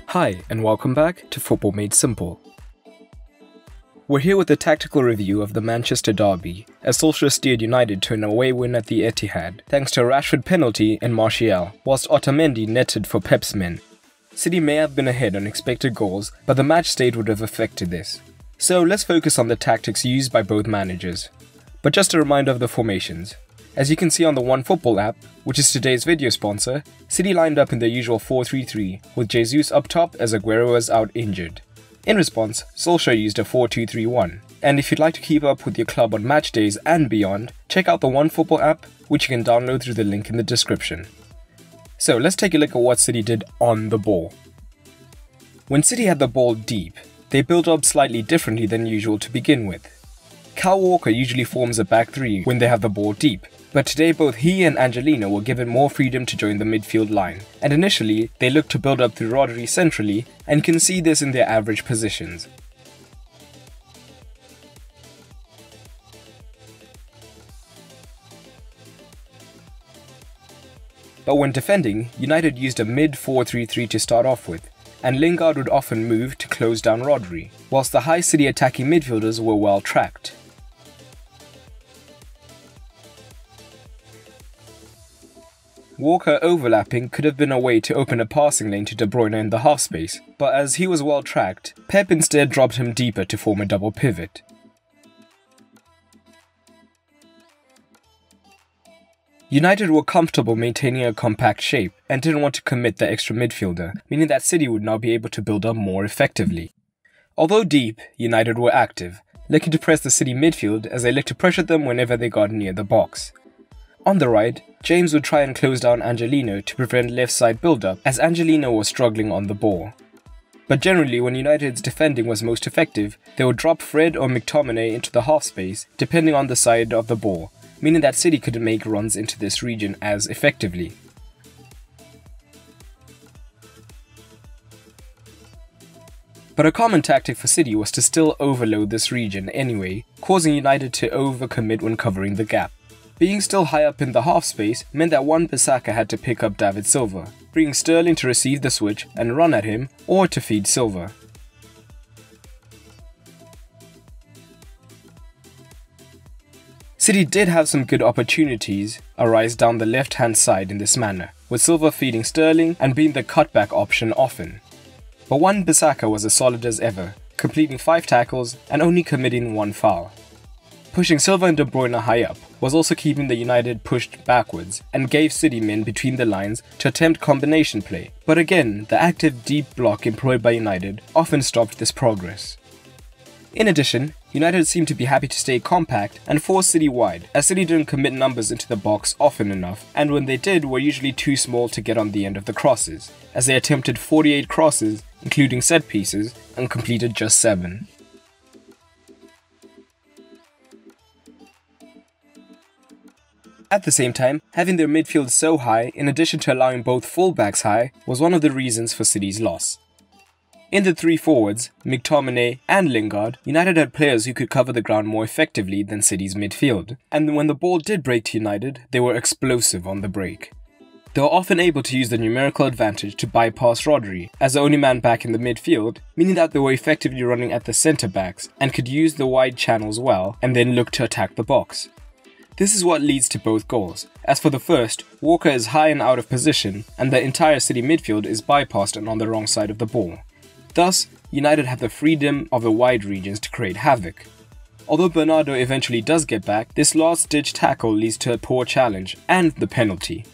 Hi, and welcome back to Football Made Simple. We're here with a tactical review of the Manchester derby, as Solskjaer steered United to an away win at the Etihad, thanks to a Rashford penalty and Martial, whilst Otamendi netted for Pep's men. City may have been ahead on expected goals, but the match state would have affected this. So let's focus on the tactics used by both managers. But just a reminder of the formations. As you can see on the OneFootball app, which is today's video sponsor, City lined up in their usual 4-3-3, with Jesus up top as Aguero was out injured. In response, Solskjaer used a 4-2-3-1. And if you'd like to keep up with your club on match days and beyond, check out the OneFootball app, which you can download through the link in the description. So let's take a look at what City did on the ball. When City had the ball deep, they built up slightly differently than usual to begin with. Kyle Walker usually forms a back three when they have the ball deep, but today both he and Angelino were given more freedom to join the midfield line, and initially they looked to build up through Rodri centrally, and can see this in their average positions. But when defending, United used a mid 4-3-3 to start off with, and Lingard would often move to close down Rodri, whilst the high City attacking midfielders were well tracked. Walker overlapping could have been a way to open a passing lane to De Bruyne in the half space, but as he was well tracked, Pep instead dropped him deeper to form a double pivot. United were comfortable maintaining a compact shape and didn't want to commit the extra midfielder, meaning that City would now be able to build up more effectively. Although deep, United were active, looking to press the City midfield as they looked to pressure them whenever they got near the box. On the right, James would try and close down Angelino to prevent left side build-up as Angelino was struggling on the ball. But generally when United's defending was most effective, they would drop Fred or McTominay into the half space depending on the side of the ball, meaning that City couldn't make runs into this region as effectively. But a common tactic for City was to still overload this region anyway, causing United to overcommit when covering the gap. Being still high up in the half space meant that Wan-Bissaka had to pick up David Silva, bringing Sterling to receive the switch and run at him or to feed Silva. City did have some good opportunities arise down the left-hand side in this manner, with Silva feeding Sterling and being the cutback option often. But Wan-Bissaka was as solid as ever, completing 5 tackles and only committing 1 foul. Pushing Silva and De Bruyne high up was also keeping the United pushed backwards and gave City men between the lines to attempt combination play, but again, the active deep block employed by United often stopped this progress. In addition, United seemed to be happy to stay compact and force City wide, as City didn't commit numbers into the box often enough, and when they did were usually too small to get on the end of the crosses, as they attempted 48 crosses, including set pieces, and completed just 7. At the same time, having their midfield so high, in addition to allowing both fullbacks high, was one of the reasons for City's loss. In the 3 forwards, McTominay and Lingard, United had players who could cover the ground more effectively than City's midfield, and when the ball did break to United, they were explosive on the break. They were often able to use the numerical advantage to bypass Rodri, as the only man back in the midfield, meaning that they were effectively running at the centre-backs and could use the wide channels well and then look to attack the box. This is what leads to both goals. As for the first, Walker is high and out of position, and the entire City midfield is bypassed and on the wrong side of the ball. Thus, United have the freedom of the wide regions to create havoc. Although Bernardo eventually does get back, this last-ditch tackle leads to a poor challenge and the penalty.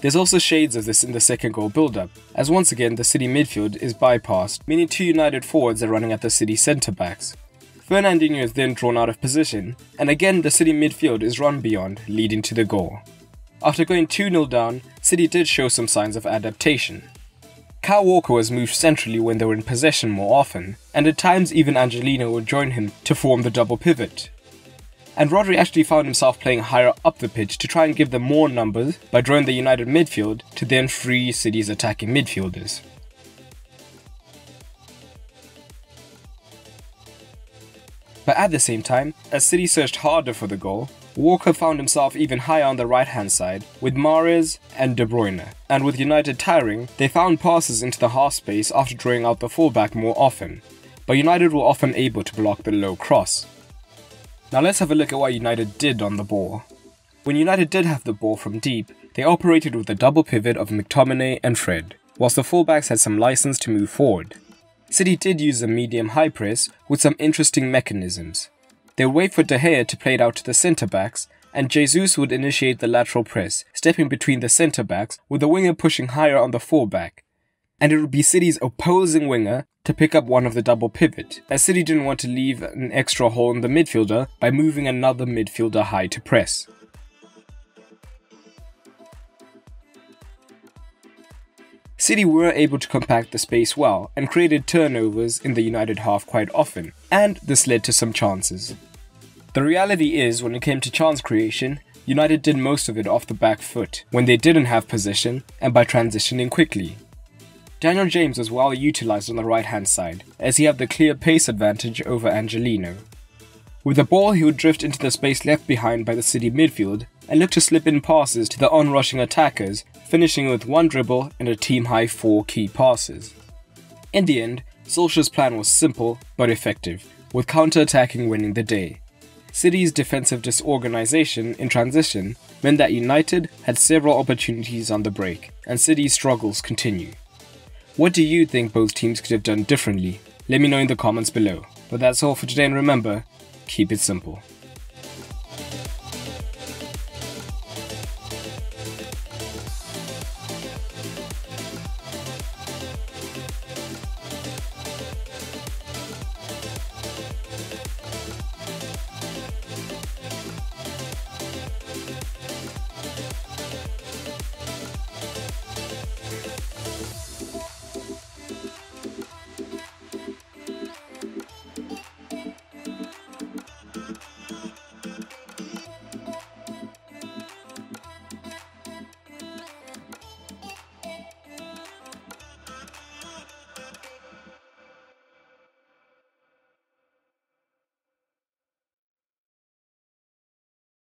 There's also shades of this in the second goal build-up, as once again the City midfield is bypassed, meaning 2 United forwards are running at the City centre-backs. Fernandinho is then drawn out of position, and again the City midfield is run beyond, leading to the goal. After going 2-0 down, City did show some signs of adaptation. Kyle Walker was moved centrally when they were in possession more often, and at times even Angelino would join him to form the double pivot. And Rodri actually found himself playing higher up the pitch to try and give them more numbers by drawing the United midfield to then free City's attacking midfielders. But at the same time, as City searched harder for the goal, Walker found himself even higher on the right-hand side with Mahrez and De Bruyne, and with United tiring, they found passes into the half space after drawing out the fullback more often, but United were often able to block the low cross. Now let's have a look at what United did on the ball. When United did have the ball from deep, they operated with a double pivot of McTominay and Fred, whilst the fullbacks had some license to move forward. City did use a medium-high press with some interesting mechanisms. They would wait for De Gea to play it out to the centre-backs, and Jesus would initiate the lateral press, stepping between the centre-backs with the winger pushing higher on the fullback. And it would be City's opposing winger to pick up one of the double pivot, as City didn't want to leave an extra hole in the midfielder by moving another midfielder high to press. City were able to compact the space well and created turnovers in the United half quite often, and this led to some chances. The reality is, when it came to chance creation, United did most of it off the back foot when they didn't have possession and by transitioning quickly. Daniel James was well utilised on the right hand side, as he had the clear pace advantage over Angelino. With the ball, he would drift into the space left behind by the City midfield and look to slip in passes to the on-rushing attackers, finishing with one dribble and a team-high 4 key passes. In the end, Solskjaer's plan was simple but effective, with counter-attacking winning the day. City's defensive disorganisation in transition meant that United had several opportunities on the break, and City's struggles continue. What do you think both teams could have done differently? Let me know in the comments below. But that's all for today, and remember, keep it simple.